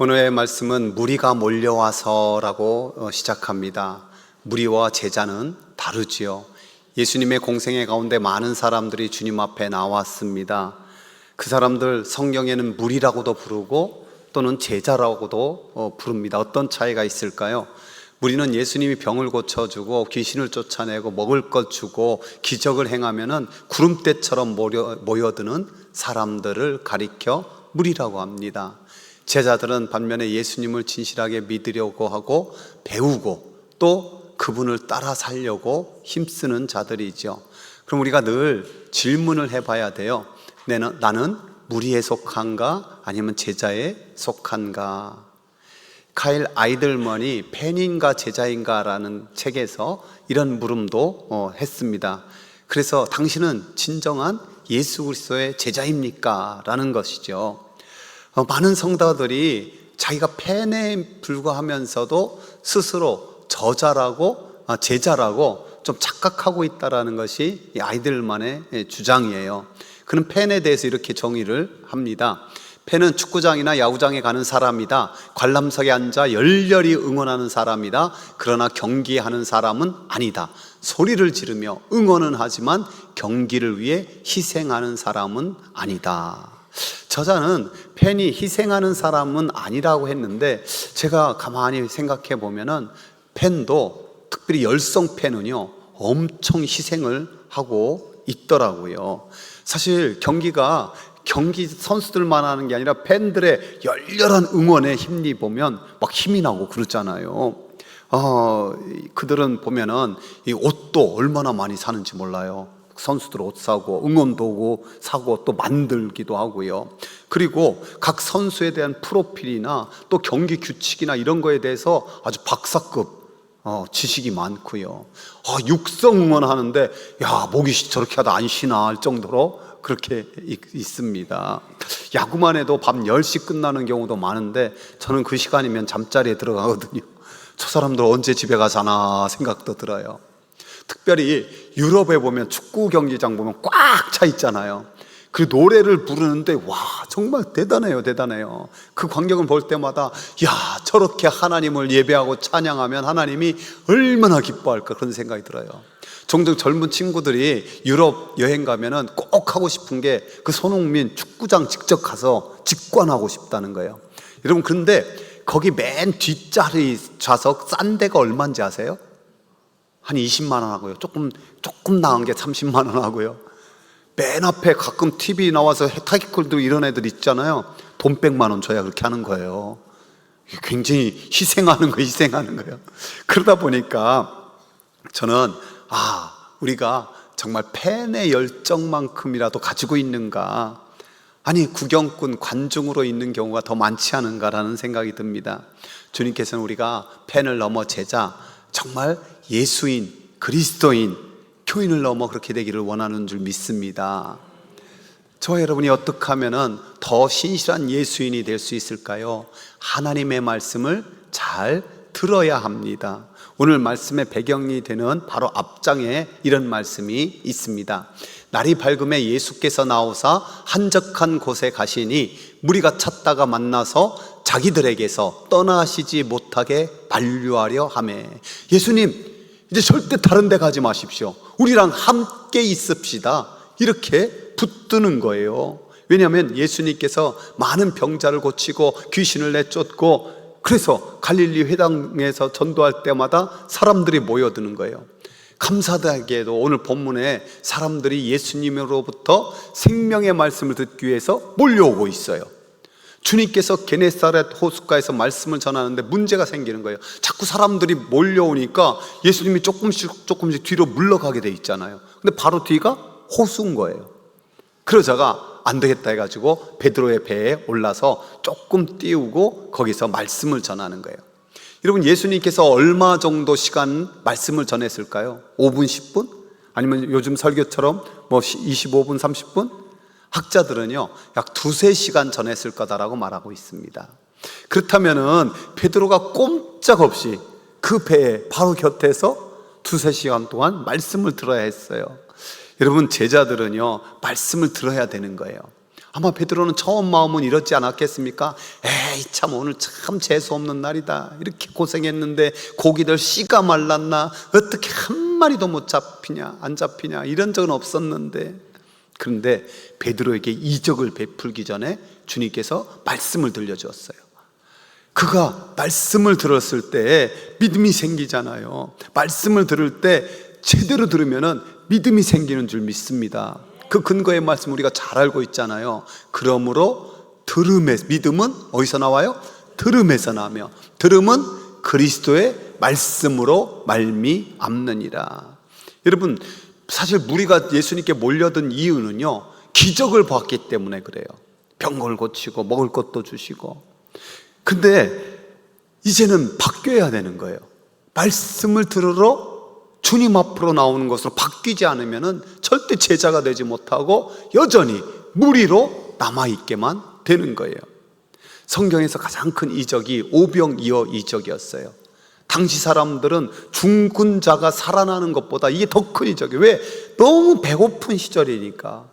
오늘의 말씀은 무리가 몰려와서라고 시작합니다. 무리와 제자는 다르지요. 예수님의 공생애 가운데 많은 사람들이 주님 앞에 나왔습니다. 그 사람들 성경에는 무리라고도 부르고 또는 제자라고도 부릅니다. 어떤 차이가 있을까요? 무리는 예수님이 병을 고쳐주고 귀신을 쫓아내고 먹을 것 주고 기적을 행하면은 구름대처럼 모여드는 사람들을 가리켜 무리라고 합니다. 제자들은 반면에 예수님을 진실하게 믿으려고 하고 배우고 또 그분을 따라 살려고 힘쓰는 자들이죠. 그럼 우리가 늘 질문을 해봐야 돼요. 나는 무리에 속한가 아니면 제자에 속한가? 카일 아이들먼이 팬인가 제자인가라는 책에서 이런 물음도 했습니다. 그래서 당신은 진정한 예수 그리스도의 제자입니까? 라는 것이죠. 많은 성도들이 자기가 팬에 불과하면서도 스스로 저자라고 제자라고 좀 착각하고 있다는 것이 아이들만의 주장이에요. 그는 팬에 대해서 이렇게 정의를 합니다. 팬은 축구장이나 야구장에 가는 사람이다. 관람석에 앉아 열렬히 응원하는 사람이다. 그러나 경기하는 사람은 아니다. 소리를 지르며 응원은 하지만 경기를 위해 희생하는 사람은 아니다. 저자는 팬이 희생하는 사람은 아니라고 했는데 제가 가만히 생각해 보면은 팬도 특별히 열성 팬은요 엄청 희생을 하고 있더라고요. 사실 경기 선수들만 하는 게 아니라 팬들의 열렬한 응원에 힘입으면 막 힘이 나고 그러잖아요. 그들은 보면은 이 옷도 얼마나 많이 사는지 몰라요. 선수들 옷 사고 응원도구 사고 또 만들기도 하고요. 그리고 각 선수에 대한 프로필이나 또 경기 규칙이나 이런 거에 대해서 아주 박사급 지식이 많고요. 육성 응원하는데 목이 저렇게 하다 안 쉬나 할 정도로 그렇게 있습니다. 야구만 해도 밤 10시 끝나는 경우도 많은데 저는 그 시간이면 잠자리에 들어가거든요. 저 사람들 언제 집에 가자나 생각도 들어요. 특별히 유럽에 보면 축구 경기장 보면 꽉 차 있잖아요. 그 노래를 부르는데 정말 대단해요. 그 광경을 볼 때마다 저렇게 하나님을 예배하고 찬양하면 하나님이 얼마나 기뻐할까 그런 생각이 들어요. 종종 젊은 친구들이 유럽 여행 가면은 꼭 하고 싶은 게 그 손흥민 축구장 직접 가서 직관하고 싶다는 거예요. 여러분, 그런데 거기 맨 뒷자리 좌석 싼 데가 얼마인지 아세요? 한 20만 원 하고요. 조금 나은 게 30만 원 하고요. 맨 앞에 가끔 TV 나와서 타이틀도 이런 애들 있잖아요. 돈 100만 원 줘야 그렇게 하는 거예요. 굉장히 희생하는 거예요. 그러다 보니까 저는 우리가 정말 팬의 열정만큼이라도 가지고 있는가? 아니, 구경꾼, 관중으로 있는 경우가 더 많지 않은가라는 생각이 듭니다. 주님께서는 우리가 팬을 넘어 제자, 정말 예수인, 그리스도인, 교인을 넘어 그렇게 되기를 원하는 줄 믿습니다. 저와 여러분이 어떻게 하면 더 신실한 예수인이 될 수 있을까요? 하나님의 말씀을 잘 들어야 합니다. 오늘 말씀의 배경이 되는 바로 앞장에 이런 말씀이 있습니다. 날이 밝음에 예수께서 나오사 한적한 곳에 가시니 무리가 찾다가 만나서 자기들에게서 떠나시지 못하게 만류하려 하매, 예수님 이제 절대 다른 데 가지 마십시오. 우리랑 함께 있읍시다. 이렇게 붙드는 거예요. 왜냐하면 예수님께서 많은 병자를 고치고 귀신을 내쫓고 그래서 갈릴리 회당에서 전도할 때마다 사람들이 모여드는 거예요. 감사하게도 오늘 본문에 사람들이 예수님으로부터 생명의 말씀을 듣기 위해서 몰려오고 있어요. 주님께서 게네사렛 호숫가에서 말씀을 전하는데 문제가 생기는 거예요. 자꾸 사람들이 몰려오니까 예수님이 조금씩 뒤로 물러가게 돼 있잖아요. 근데 바로 뒤가 호수인 거예요. 그러자가 안 되겠다 해가지고 베드로의 배에 올라서 조금 띄우고 거기서 말씀을 전하는 거예요. 여러분, 예수님께서 얼마 정도 시간 말씀을 전했을까요? 5분, 10분? 아니면 요즘 설교처럼 25분, 30분? 학자들은요 약 2-3시간 전했을 거다라고 말하고 있습니다. 그렇다면은 베드로가 꼼짝없이 그 배에 바로 곁에서 2-3시간 동안 말씀을 들어야 했어요. 여러분, 제자들은요 말씀을 들어야 되는 거예요. 아마 베드로는 처음 마음은 이렇지 않았겠습니까? 에이 참 오늘 참 재수없는 날이다, 이렇게 고생했는데 고기들 씨가 말랐나, 어떻게 한 마리도 못 잡히냐, 안 잡히냐, 이런 적은 없었는데. 그런데 베드로에게 이적을 베풀기 전에 주님께서 말씀을 들려주었어요. 그가 말씀을 들었을 때 믿음이 생기잖아요. 말씀을 들을 때 제대로 들으면 믿음이 생기는 줄 믿습니다. 그 근거의 말씀 우리가 잘 알고 있잖아요. 그러므로 믿음은 어디서 나와요? 들음에서 나며 들음은 그리스도의 말씀으로 말미암느니라. 여러분, 사실 무리가 예수님께 몰려든 이유는요, 기적을 봤기 때문에 그래요. 병을 고치고 먹을 것도 주시고. 근데 이제는 바뀌어야 되는 거예요. 말씀을 들으러 주님 앞으로 나오는 것으로 바뀌지 않으면 절대 제자가 되지 못하고 여전히 무리로 남아있게만 되는 거예요. 성경에서 가장 큰 이적이 오병이어 이적이었어요. 당시 사람들은 죽은 자가 살아나는 것보다 이게 더 큰 이적이에요. 왜? 너무 배고픈 시절이니까.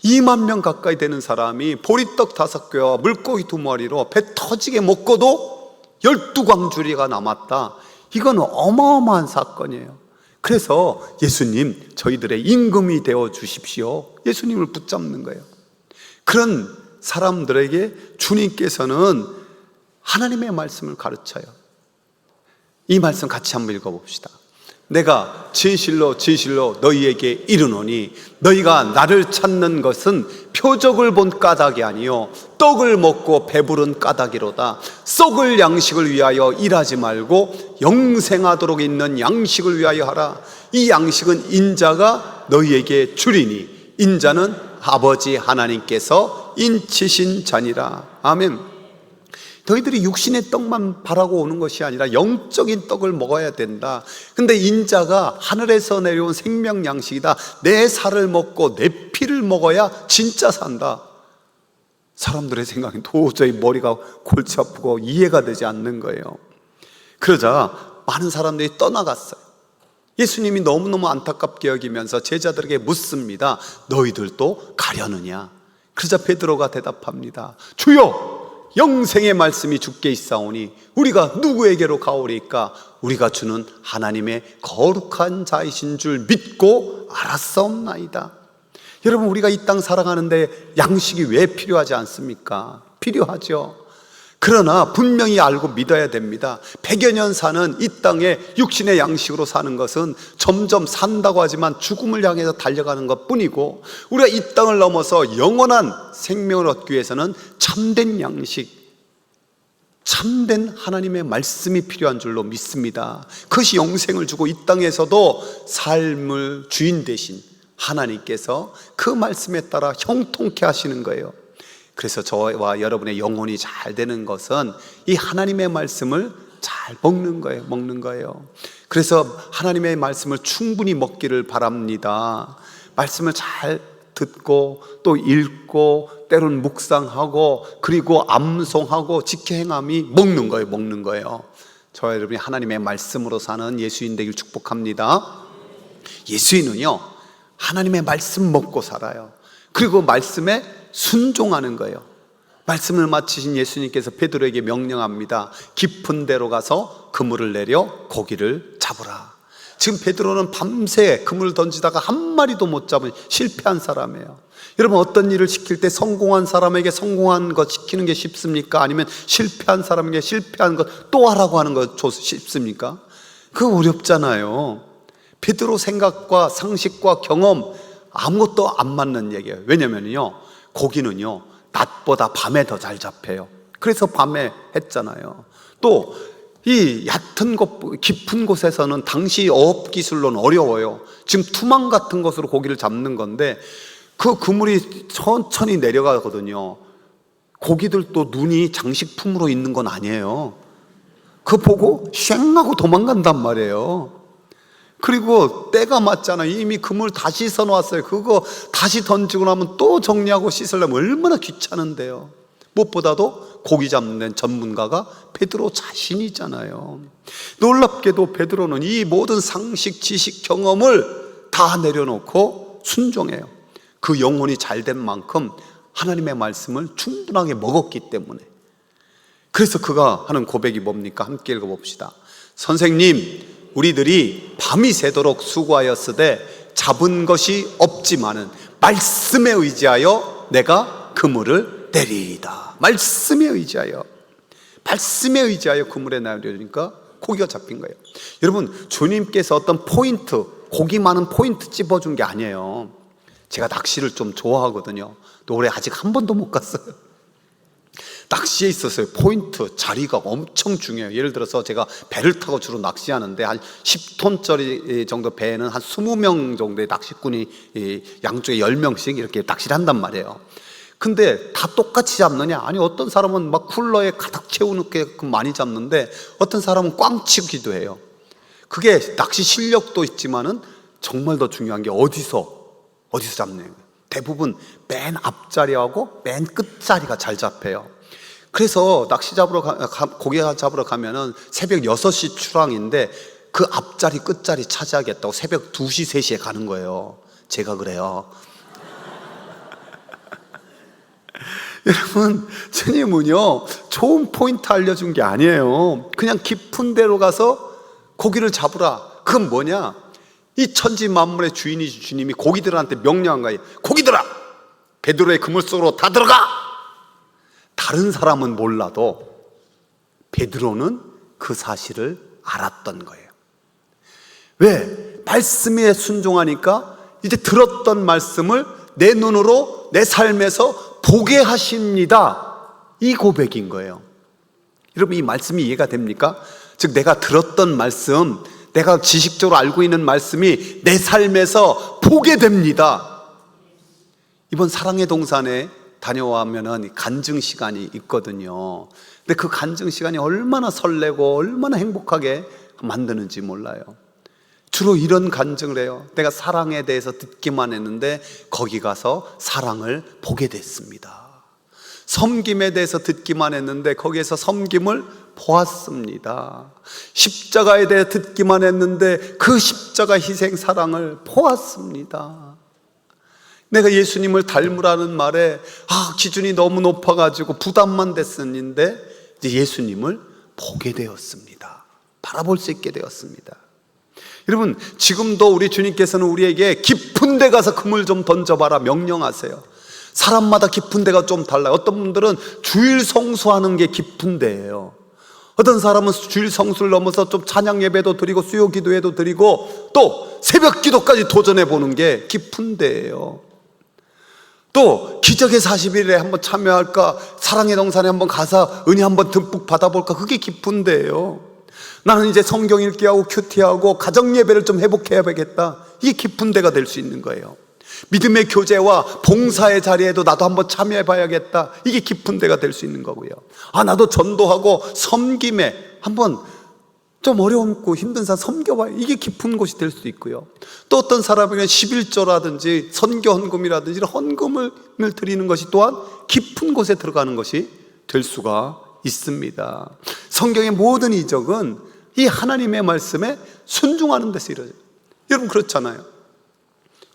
2만 명 가까이 되는 사람이 보리떡 5개와 물고기 2마리로 배 터지게 먹고도 12광주리가 남았다. 이건 어마어마한 사건이에요. 그래서 예수님, 저희들의 임금이 되어 주십시오. 예수님을 붙잡는 거예요. 그런 사람들에게 주님께서는 하나님의 말씀을 가르쳐요. 이 말씀 같이 한번 읽어봅시다. 내가 진실로 진실로 너희에게 이르노니 너희가 나를 찾는 것은 표적을 본 까닭이 아니요 떡을 먹고 배부른 까닭이로다. 썩을 양식을 위하여 일하지 말고 영생하도록 있는 양식을 위하여 하라. 이 양식은 인자가 너희에게 주리니 인자는 아버지 하나님께서 인치신 자니라. 아멘. 너희들이 육신의 떡만 바라고 오는 것이 아니라 영적인 떡을 먹어야 된다. 근데 인자가 하늘에서 내려온 생명 양식이다. 내 살을 먹고 내 피를 먹어야 진짜 산다. 사람들의 생각이 도저히 머리가 골치 아프고 이해가 되지 않는 거예요. 그러자 많은 사람들이 떠나갔어요. 예수님이 너무너무 안타깝게 여기면서 제자들에게 묻습니다. 너희들도 가려느냐? 그러자 베드로가 대답합니다. 주여, 영생의 말씀이 주께 있사오니 우리가 누구에게로 가오리까? 우리가 주는 하나님의 거룩한 자이신 줄 믿고 알았사옵나이다. 여러분, 우리가 이 땅 살아가는데 양식이 왜 필요하지 않습니까? 필요하죠. 그러나 분명히 알고 믿어야 됩니다. 100여 년 사는 이 땅에 육신의 양식으로 사는 것은 점점 산다고 하지만 죽음을 향해서 달려가는 것 뿐이고, 우리가 이 땅을 넘어서 영원한 생명을 얻기 위해서는 참된 양식, 참된 하나님의 말씀이 필요한 줄로 믿습니다. 그것이 영생을 주고 이 땅에서도 삶을 주인 되신 하나님께서 그 말씀에 따라 형통케 하시는 거예요. 그래서 저와 여러분의 영혼이 잘 되는 것은 이 하나님의 말씀을 잘 먹는 거예요. 그래서 하나님의 말씀을 충분히 먹기를 바랍니다. 말씀을 잘 듣고 또 읽고 때로는 묵상하고 그리고 암송하고 지켜 행함이 먹는 거예요. 저와 여러분이 하나님의 말씀으로 사는 예수인 되길 축복합니다. 예수인은요, 하나님의 말씀 먹고 살아요. 그리고 말씀에 순종하는 거예요. 말씀을 마치신 예수님께서 베드로에게 명령합니다. 깊은 데로 가서 그물을 내려 고기를 잡으라. 지금 베드로는 밤새 그물을 던지다가 한 마리도 못 잡은 실패한 사람이에요. 여러분, 어떤 일을 시킬 때 성공한 사람에게 성공한 것 시키는 게 쉽습니까? 아니면 실패한 사람에게 실패한 것 또 하라고 하는 것 쉽습니까? 그거 어렵잖아요. 베드로 생각과 상식과 경험 아무것도 안 맞는 얘기예요. 왜냐면요, 고기는요 낮보다 밤에 더 잘 잡혀요. 그래서 밤에 했잖아요. 또 이 얕은 곳, 깊은 곳에서는 당시 어업 기술로는 어려워요. 지금 투망 같은 것으로 고기를 잡는 건데 그 그물이 천천히 내려가거든요. 고기들도 눈이 장식품으로 있는 건 아니에요. 그거 보고 쉥하고 도망간단 말이에요. 그리고 때가 맞잖아요. 이미 그물 다 씻어놓았어요. 그거 다시 던지고 나면 또 정리하고 씻으려면 얼마나 귀찮은데요. 무엇보다도 고기 잡는 데는 전문가가 베드로 자신이잖아요. 놀랍게도 베드로는 이 모든 상식, 지식, 경험을 다 내려놓고 순종해요. 그 영혼이 잘된 만큼 하나님의 말씀을 충분하게 먹었기 때문에. 그래서 그가 하는 고백이 뭡니까? 함께 읽어봅시다. 선생님, 우리들이 밤이 새도록 수고하였으되 잡은 것이 없지만은 말씀에 의지하여 내가 그물을 내리이다. 말씀에 의지하여 그물에 내리니까 고기가 잡힌 거예요. 여러분, 주님께서 어떤 포인트, 고기 많은 포인트 찝어준 게 아니에요. 제가 낚시를 좀 좋아하거든요. 또 올해 아직 한 번도 못 갔어요. 낚시에 있어서요, 포인트, 자리가 엄청 중요해요. 예를 들어서 제가 배를 타고 주로 낚시하는데 한 10톤짜리 정도 배에는 한 20명 정도의 낚시꾼이 양쪽에 10명씩 이렇게 낚시를 한단 말이에요. 근데 다 똑같이 잡느냐? 아니, 어떤 사람은 막 쿨러에 가득 채우게끔 많이 잡는데 어떤 사람은 꽝 치기도 해요. 그게 낚시 실력도 있지만은 정말 더 중요한 게 어디서 잡느냐. 대부분 맨 앞자리하고 맨 끝자리가 잘 잡혀요. 그래서 낚시 잡으러 고기 잡으러 가면은 새벽 6시 출항인데 그 앞자리 끝자리 차지하겠다고 새벽 2시 3시에 가는 거예요. 제가 그래요. 여러분, 주님은요 좋은 포인트 알려준 게 아니에요. 그냥 깊은 데로 가서 고기를 잡으라. 그건 뭐냐? 이 천지 만물의 주인이신 주님이 고기들한테 명령한 거예요. 고기들아, 베드로의 그물 속으로 다 들어가. 다른 사람은 몰라도 베드로는 그 사실을 알았던 거예요. 왜? 말씀에 순종하니까 이제 들었던 말씀을 내 눈으로 내 삶에서 보게 하십니다. 이 고백인 거예요. 여러분, 이 말씀이 이해가 됩니까? 즉, 내가 들었던 말씀, 내가 지식적으로 알고 있는 말씀이 내 삶에서 보게 됩니다. 이번 사랑의 동산에 다녀오면은 간증 시간이 있거든요. 근데 그 간증 시간이 얼마나 설레고 얼마나 행복하게 만드는지 몰라요. 주로 이런 간증을 해요. 내가 사랑에 대해서 듣기만 했는데 거기 가서 사랑을 보게 됐습니다. 섬김에 대해서 듣기만 했는데 거기에서 섬김을 보았습니다. 십자가에 대해 듣기만 했는데 그 십자가 희생 사랑을 보았습니다. 내가 예수님을 닮으라는 말에 기준이 너무 높아가지고 부담만 됐었는데 이제 예수님을 보게 되었습니다. 바라볼 수 있게 되었습니다. 여러분, 지금도 우리 주님께서는 우리에게 깊은 데 가서 그물 좀 던져봐라 명령하세요. 사람마다 깊은 데가 좀 달라요. 어떤 분들은 주일 성수하는 게 깊은 데예요. 어떤 사람은 주일 성수를 넘어서 좀 찬양 예배도 드리고 수요 기도회도 드리고 또 새벽 기도까지 도전해 보는 게 깊은 데예요. 또 기적의 40일에 한번 참여할까, 사랑의 동산에 한번 가서 은혜 한번 듬뿍 받아볼까, 그게 깊은 데예요. 나는 이제 성경 읽기하고 큐티하고 가정 예배를 좀 회복해야겠다, 이게 깊은 데가 될 수 있는 거예요. 믿음의 교제와 봉사의 자리에도 나도 한번 참여해 봐야겠다, 이게 깊은 데가 될 수 있는 거고요. 나도 전도하고 섬김에 한번 좀 어렵고 힘든 사람 섬겨봐요, 이게 깊은 곳이 될 수도 있고요. 또 어떤 사람에게는 11조라든지 선교 헌금이라든지 이런 헌금을 드리는 것이 또한 깊은 곳에 들어가는 것이 될 수가 있습니다. 성경의 모든 이적은 이 하나님의 말씀에 순종하는 데서 이루어져요. 여러분, 그렇잖아요.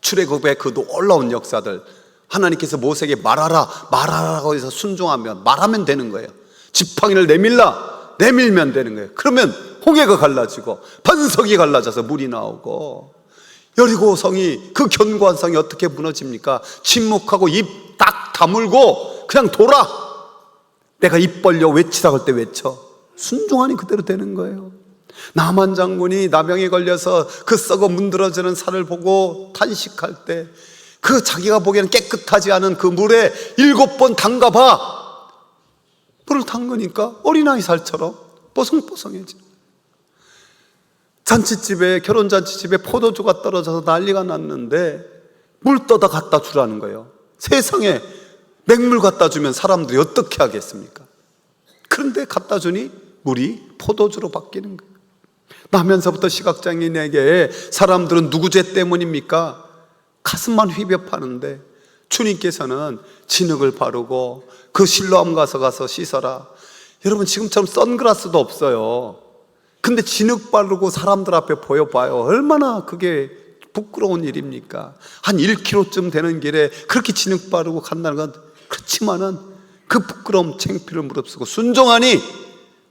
출애굽의 그 놀라운 역사들, 하나님께서 모세에게 말하라고 해서 순종하면 말하면 되는 거예요. 지팡이를 내밀면 되는 거예요. 그러면 홍해가 갈라지고 반석이 갈라져서 물이 나오고, 여리고 성이, 그 견고한 성이 어떻게 무너집니까? 침묵하고 입 딱 다물고 그냥 돌아. 내가 입 벌려 외치라 할 때 외쳐. 순종하니 그대로 되는 거예요. 나만 장군이 나병에 걸려서 그 썩어 문드러지는 산을 보고 탄식할 때 그 자기가 보기에는 깨끗하지 않은 그 물에 7번 담가봐. 물을 담그니까 어린아이 살처럼 뽀송뽀송해져. 잔치집에, 결혼잔치집에 포도주가 떨어져서 난리가 났는데 물 떠다 갖다 주라는 거예요. 세상에 맹물 갖다 주면 사람들이 어떻게 하겠습니까? 그런데 갖다 주니 물이 포도주로 바뀌는 거예요. 나면서부터 시각장애인에게 사람들은 누구 죄 때문입니까? 가슴만 휘벼 파는데 주님께서는 진흙을 바르고 그 실로암 가서 씻어라. 여러분, 지금처럼 선글라스도 없어요. 근데 진흙 바르고 사람들 앞에 보여봐요. 얼마나 그게 부끄러운 일입니까? 한 1km쯤 되는 길에 그렇게 진흙 바르고 간다는 건 그렇지만은 그 부끄러움 창피를 무릅쓰고 순종하니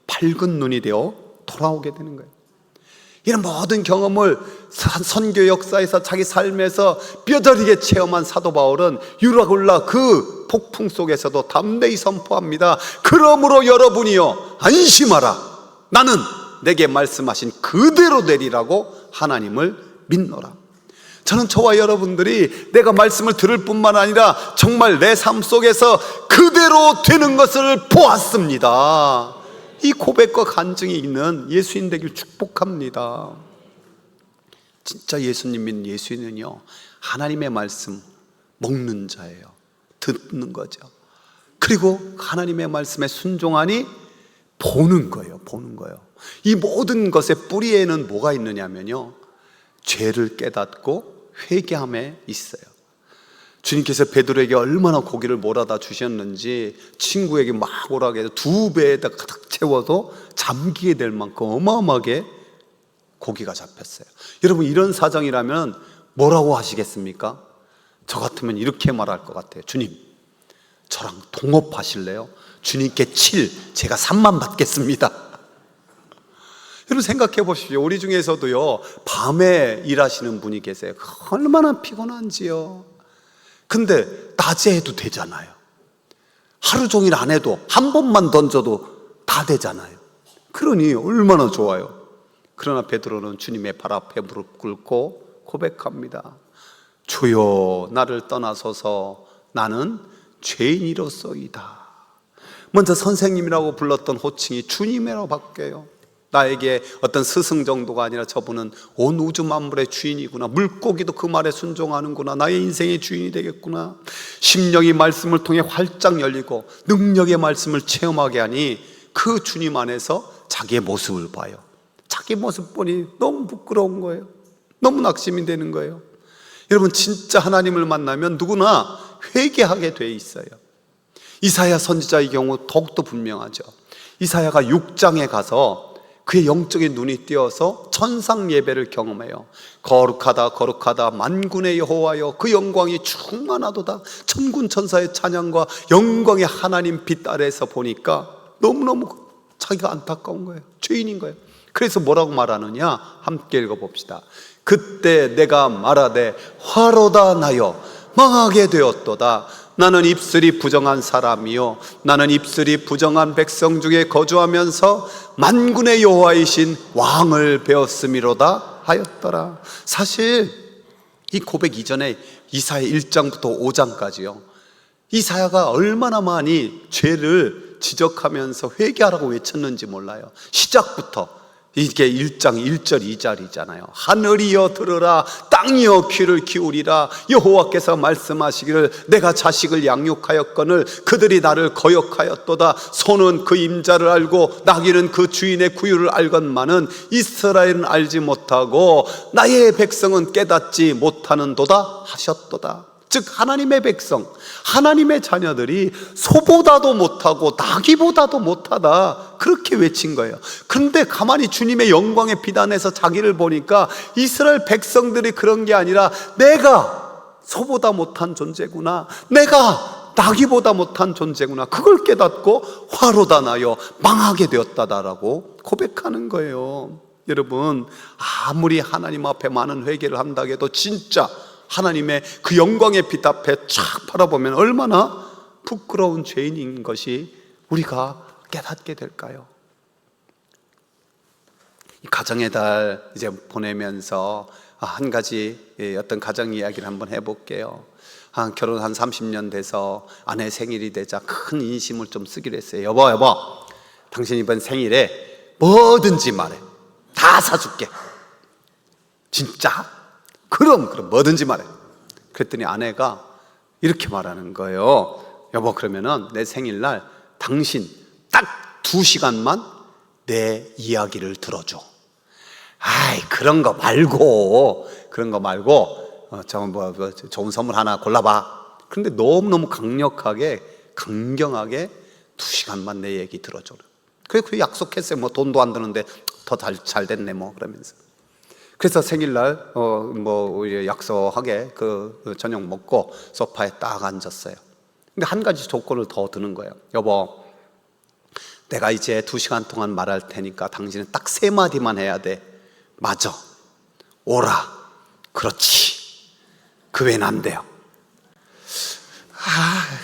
밝은 눈이 되어 돌아오게 되는 거예요. 이런 모든 경험을 선교 역사에서 자기 삶에서 뼈저리게 체험한 사도 바울은 유라굴라 그 폭풍 속에서도 담대히 선포합니다. 그러므로 여러분이요 안심하라. 나는 내게 말씀하신 그대로 되리라고 하나님을 믿노라. 저는 저와 여러분들이 내가 말씀을 들을 뿐만 아니라 정말 내 삶 속에서 그대로 되는 것을 보았습니다. 이 고백과 간증이 있는 예수인 되길 축복합니다. 진짜 예수님 믿는 예수인은요, 하나님의 말씀 먹는 자예요. 듣는 거죠. 그리고 하나님의 말씀에 순종하니 보는 거예요. 보는 거예요. 이 모든 것의 뿌리에는 뭐가 있느냐면요, 죄를 깨닫고 회개함에 있어요. 주님께서 베드로에게 얼마나 고기를 몰아다 주셨는지 친구에게 막 오라고 해서 2배에다 가득 채워도 잠기게 될 만큼 어마어마하게 고기가 잡혔어요. 여러분, 이런 사정이라면 뭐라고 하시겠습니까? 저 같으면 이렇게 말할 것 같아요. 주님, 저랑 동업하실래요? 주님께 7, 제가 3만 받겠습니다. 여러분 생각해 보십시오. 우리 중에서도요, 밤에 일하시는 분이 계세요. 얼마나 피곤한지요. 근데 낮에 해도 되잖아요. 하루 종일 안 해도 한 번만 던져도 다 되잖아요. 그러니 얼마나 좋아요. 그러나 베드로는 주님의 발 앞에 무릎 꿇고 고백합니다. 주여, 나를 떠나소서. 나는 죄인이로소이다. 먼저 선생님이라고 불렀던 호칭이 주님이라고 바뀌어요. 나에게 어떤 스승 정도가 아니라 저분은 온 우주 만물의 주인이구나. 물고기도 그 말에 순종하는구나. 나의 인생의 주인이 되겠구나. 심령이 말씀을 통해 활짝 열리고 능력의 말씀을 체험하게 하니 그 주님 안에서 자기의 모습을 봐요. 자기 모습 보니 너무 부끄러운 거예요. 너무 낙심이 되는 거예요. 여러분, 진짜 하나님을 만나면 누구나 회개하게 돼 있어요. 이사야 선지자의 경우 더욱더 분명하죠. 이사야가 6장에 가서 그의 영적인 눈이 띄어서 천상 예배를 경험해요. 거룩하다 거룩하다 만군의 여호와여, 그 영광이 충만하도다. 천군 천사의 찬양과 영광의 하나님 빛 아래에서 보니까 너무너무 자기가 안타까운 거예요. 죄인인 거예요. 그래서 뭐라고 말하느냐, 함께 읽어봅시다. 그때 내가 말하되 화로다 나여 망하게 되었도다. 나는 입술이 부정한 사람이요, 나는 입술이 부정한 백성 중에 거주하면서 만군의 여호와이신 왕을 배웠음이로다 하였더라. 사실 이 고백 이전에 이사야 1장부터 5장까지요, 이사야가 얼마나 많이 죄를 지적하면서 회개하라고 외쳤는지 몰라요. 시작부터 이게 1장 1절 2절이잖아요. 하늘이여 들으라, 땅이여 귀를 기울이라. 여호와께서 말씀하시기를 내가 자식을 양육하였거늘 그들이 나를 거역하였도다. 소는 그 임자를 알고 나귀는 그 주인의 구유를 알건만은 이스라엘은 알지 못하고 나의 백성은 깨닫지 못하는도다 하셨도다. 즉 하나님의 백성, 하나님의 자녀들이 소보다도 못하고 나귀보다도 못하다, 그렇게 외친 거예요. 그런데 가만히 주님의 영광의 빛 안에서 자기를 보니까 이스라엘 백성들이 그런 게 아니라 내가 소보다 못한 존재구나, 내가 나귀보다 못한 존재구나, 그걸 깨닫고 화로다 나여 망하게 되었다라고 고백하는 거예요. 여러분, 아무리 하나님 앞에 많은 회개를 한다고 해도 진짜 하나님의 그 영광의 빛 앞에 쫙 바라보면 얼마나 부끄러운 죄인인 것이 우리가 깨닫게 될까요? 이 가정의 달 이제 보내면서 한 가지 어떤 가정 이야기를 한번 해볼게요. 결혼 한 30년 돼서 아내 생일이 되자 큰 인심을 좀 쓰기로 했어요. 여보, 당신 이번 생일에 뭐든지 말해, 다 사줄게. 진짜? 그럼 뭐든지 말해. 그랬더니 아내가 이렇게 말하는 거예요. 여보, 그러면은 내 생일날 당신 딱 2시간만 내 이야기를 들어줘. 아이, 그런 거 말고 좋은 선물 하나 골라봐. 그런데 너무너무 강력하게 강경하게 2시간만 내 얘기 들어줘. 그래서 약속했어요. 뭐 돈도 안 드는데 더 잘 됐네 뭐 그러면서. 그래서 생일날 약속하게 그 저녁 먹고 소파에 딱 앉았어요. 근데 한 가지 조건을 더 드는 거예요. 여보, 내가 이제 2시간 동안 말할 테니까 당신은 딱 3마디만 해야 돼. 맞아. 오라. 그렇지. 그 외엔 안 돼요.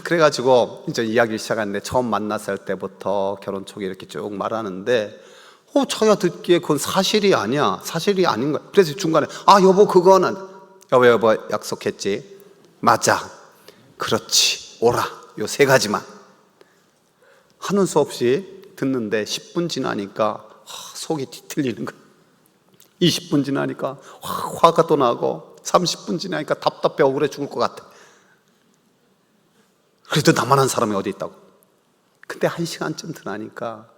그래가지고 이제 이야기를 시작하는데, 처음 만났을 때부터 결혼 초기에 이렇게 쭉 말하는데, 자기가 듣기에 그건 사실이 아니야. 사실이 아닌 거야. 그래서 중간에 여보 그거는, 여보 약속했지. 맞아. 그렇지. 오라. 요 3가지만 하는 수 없이 듣는데, 10분 지나니까 속이 뒤틀리는 거야. 20분 지나니까 화가 또 나고, 30분 지나니까 답답해 억울해 죽을 것 같아. 그래도 나만한 사람이 어디 있다고. 근데 1시간쯤 지나니까,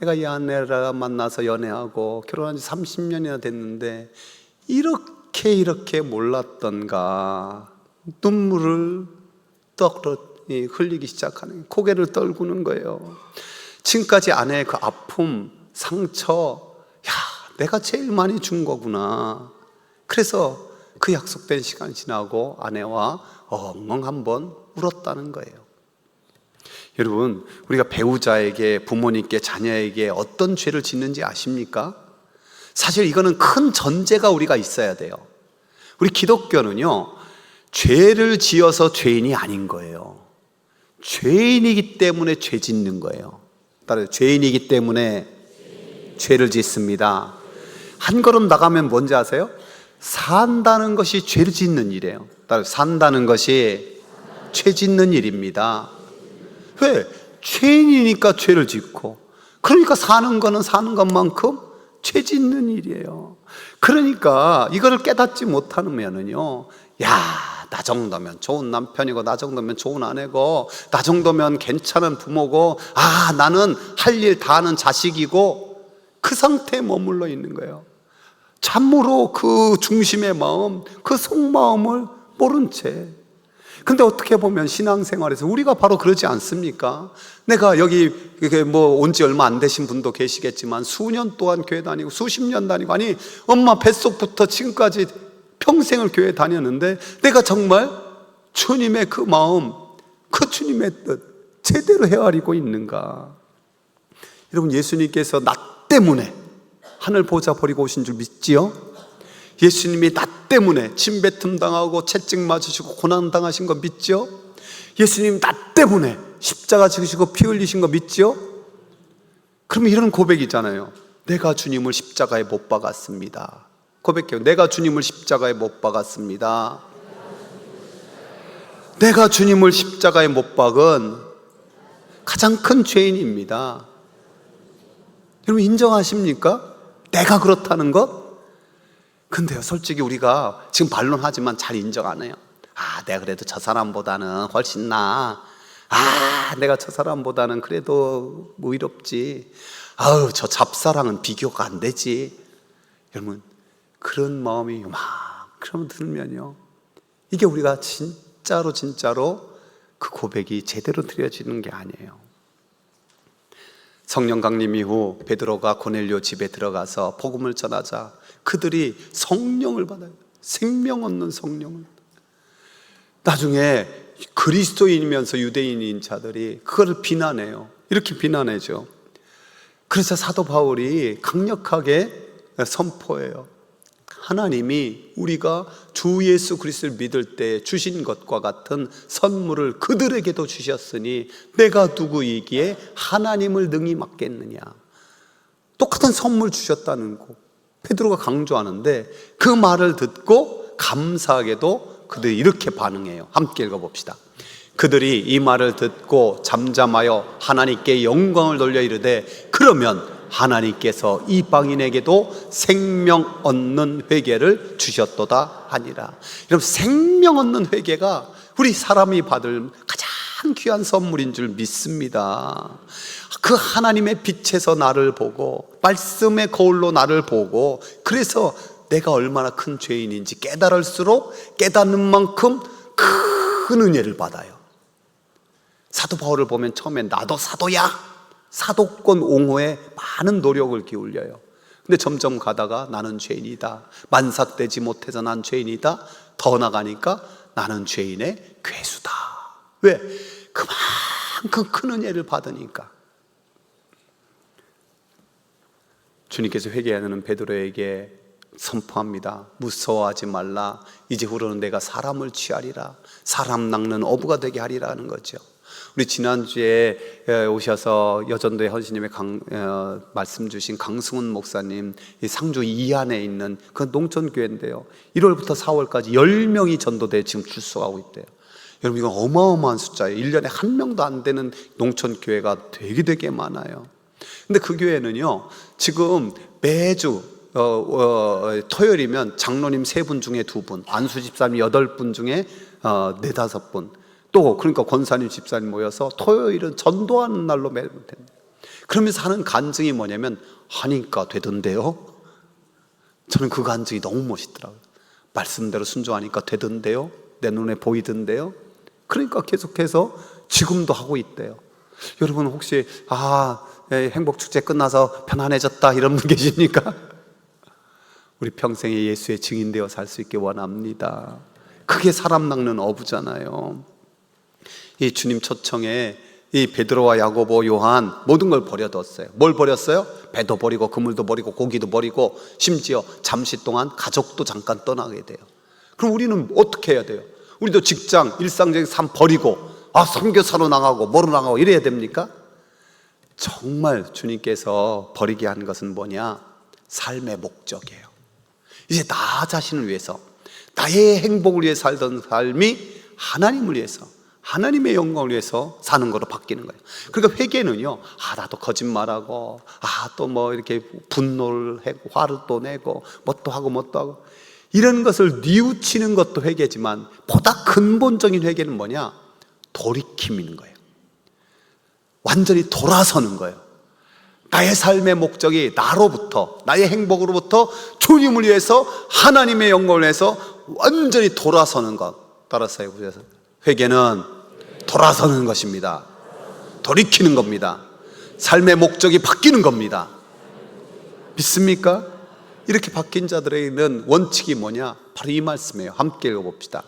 내가 이 아내를 만나서 연애하고 결혼한 지 30년이나 됐는데 이렇게 몰랐던가. 눈물을 흘리기 시작하는 거예요. 고개를 떨구는 거예요. 지금까지 아내의 그 아픔, 상처, 내가 제일 많이 준 거구나. 그래서 그 약속된 시간이 지나고 아내와 엉엉 한번 울었다는 거예요. 여러분, 우리가 배우자에게, 부모님께, 자녀에게 어떤 죄를 짓는지 아십니까? 사실 이거는 큰 전제가 우리가 있어야 돼요. 우리 기독교는요, 죄를 지어서 죄인이 아닌 거예요. 죄인이기 때문에 죄 짓는 거예요. 따라서 죄인이기 때문에 죄를 짓습니다. 한 걸음 나가면 뭔지 아세요? 산다는 것이 죄를 짓는 일이에요. 따라서 산다는 것이 죄 짓는 일입니다. 왜? 죄인이니까 죄를 짓고, 그러니까 사는 거는 사는 것만큼 죄 짓는 일이에요. 그러니까 이거를 깨닫지 못하면은요, 나 정도면 좋은 남편이고, 나 정도면 좋은 아내고, 나 정도면 괜찮은 부모고, 나는 할 일 다 하는 자식이고, 그 상태에 머물러 있는 거예요. 참으로 그 중심의 마음, 그 속마음을 모른 채. 근데 어떻게 보면 신앙생활에서 우리가 바로 그러지 않습니까? 내가 여기 온 지 얼마 안 되신 분도 계시겠지만, 수년 동안 교회 다니고 수십 년 다니고, 아니 엄마 뱃속부터 지금까지 평생을 교회 다녔는데, 내가 정말 주님의 그 마음, 그 주님의 뜻 제대로 헤아리고 있는가? 여러분, 예수님께서 나 때문에 하늘 보좌 버리고 오신 줄 믿지요? 예수님이 나 때문에 침뱉음 당하고 채찍 맞으시고 고난 당하신 거 믿죠? 예수님 나 때문에 십자가 지으시고 피 흘리신 거 믿죠? 그러면 이런 고백이잖아요. 내가 주님을 십자가에 못 박았습니다. 고백해요. 내가 주님을 십자가에 못 박았습니다. 내가 주님을 십자가에 못 박은 가장 큰 죄인입니다. 여러분, 인정하십니까? 내가 그렇다는 것? 근데요, 솔직히 우리가 지금 반론하지만 잘 인정 안 해요. 내가 그래도 저 사람보다는 훨씬 나아. 내가 저 사람보다는 그래도 의롭지. 저 잡사랑은 비교가 안 되지. 여러분, 그런 마음이 요만큼 들면요, 이게 우리가 진짜로 그 고백이 제대로 드려지는 게 아니에요. 성령 강림 이후 베드로가 고넬료 집에 들어가서 복음을 전하자 그들이 성령을 받아요. 생명 얻는 성령을. 나중에 그리스도인이면서 유대인인 자들이 그거를 비난해요. 이렇게 비난해죠. 그래서 사도 바울이 강력하게 선포해요. 하나님이 우리가 주 예수 그리스도를 믿을 때 주신 것과 같은 선물을 그들에게도 주셨으니 내가 누구이기에 하나님을 능히 맡겠느냐. 똑같은 선물 주셨다는 거 베드로가 강조하는데, 그 말을 듣고 감사하게도 그들이 이렇게 반응해요. 함께 읽어봅시다. 그들이 이 말을 듣고 잠잠하여 하나님께 영광을 돌려 이르되, 그러면 하나님께서 이방인에게도 생명 얻는 회개를 주셨도다 하니라. 여러분, 생명 얻는 회개가 우리 사람이 받을 가장 귀한 선물인 줄 믿습니다. 그 하나님의 빛에서 나를 보고, 말씀의 거울로 나를 보고, 그래서 내가 얼마나 큰 죄인인지 깨달을수록 깨닫는 만큼 큰 은혜를 받아요. 사도 바울을 보면 처음엔 나도 사도야, 사도권 옹호에 많은 노력을 기울여요. 근데 점점 가다가 나는 죄인이다, 만삭되지 못해서 난 죄인이다, 더 나가니까 나는 죄인의 괴수다. 왜? 그만큼 큰 은혜를 받으니까. 주님께서 회개하는 베드로에게 선포합니다. 무서워하지 말라. 이제후로는 내가 사람을 취하리라. 사람 낚는 어부가 되게 하리라는 거죠. 우리 지난주에 오셔서 여전도의 허신님의 말씀 주신 강승훈 목사님, 이 상주 이안에 있는 그 농촌교회인데요, 1월부터 4월까지 10명이 전도대에 지금 출석하고 있대요. 여러분, 이건 어마어마한 숫자예요. 1년에 한 명도 안 되는 농촌교회가 되게 많아요. 근데 그 교회는요, 지금 매주 토요일이면 장로님 3분 중에 2분, 안수 집사님 8분 중에 4, 5분, 또 그러니까 권사님 집사님 모여서 토요일은 전도하는 날로 매면 됩니다. 그러면서 하는 간증이 뭐냐면, 하니까 되던데요. 저는 그 간증이 너무 멋있더라고요. 말씀대로 순종하니까 되던데요, 내 눈에 보이던데요. 그러니까 계속해서 지금도 하고 있대요. 여러분 혹시 행복축제 끝나서 편안해졌다 이런 분 계십니까? 우리 평생에 예수의 증인되어 살 수 있게 원합니다. 그게 사람 낚는 어부잖아요. 이 주님 초청에 이 베드로와 야고보, 요한 모든 걸 버려뒀어요. 뭘 버렸어요? 배도 버리고 그물도 버리고 고기도 버리고 심지어 잠시 동안 가족도 잠깐 떠나게 돼요. 그럼 우리는 어떻게 해야 돼요? 우리도 직장, 일상적인 삶 버리고 선교사로 나가고 뭐로 나가고 이래야 됩니까? 정말 주님께서 버리게 한 것은 뭐냐? 삶의 목적이에요. 이제 나 자신을 위해서, 나의 행복을 위해 살던 삶이 하나님을 위해서, 하나님의 영광을 위해서 사는 거로 바뀌는 거예요. 그러니까 회개는요, 나도 거짓말하고, 또 뭐 이렇게 분노를 하고, 화를 또 내고, 뭣도 하고, 이런 것을 뉘우치는 것도 회개지만, 보다 근본적인 회개는 뭐냐? 돌이킴인 거예요. 완전히 돌아서는 거예요. 나의 삶의 목적이 나로부터, 나의 행복으로부터 주님을 위해서, 하나님의 영광을 위해서 완전히 돌아서는 것. 따라서 해보세요. 회개는 돌아서는 것입니다. 돌이키는 겁니다. 삶의 목적이 바뀌는 겁니다. 믿습니까? 이렇게 바뀐 자들에게는 원칙이 뭐냐? 바로 이 말씀이에요. 함께 읽어봅시다.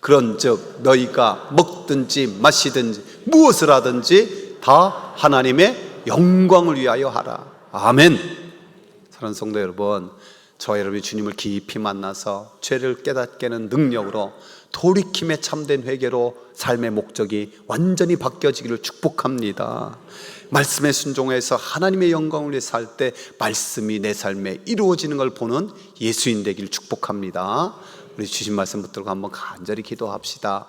그런즉 너희가 먹든지 마시든지 무엇을 하든지 다 하나님의 영광을 위하여 하라. 아멘. 사랑하는 성도 여러분, 저와 여러분이 주님을 깊이 만나서 죄를 깨닫게 하는 능력으로 돌이킴에 참된 회개로 삶의 목적이 완전히 바뀌어지기를 축복합니다. 말씀에 순종해서 하나님의 영광을 위해 살 때 말씀이 내 삶에 이루어지는 걸 보는 예수인 되기를 축복합니다. 우리 주신 말씀 붙들고 한번 간절히 기도합시다.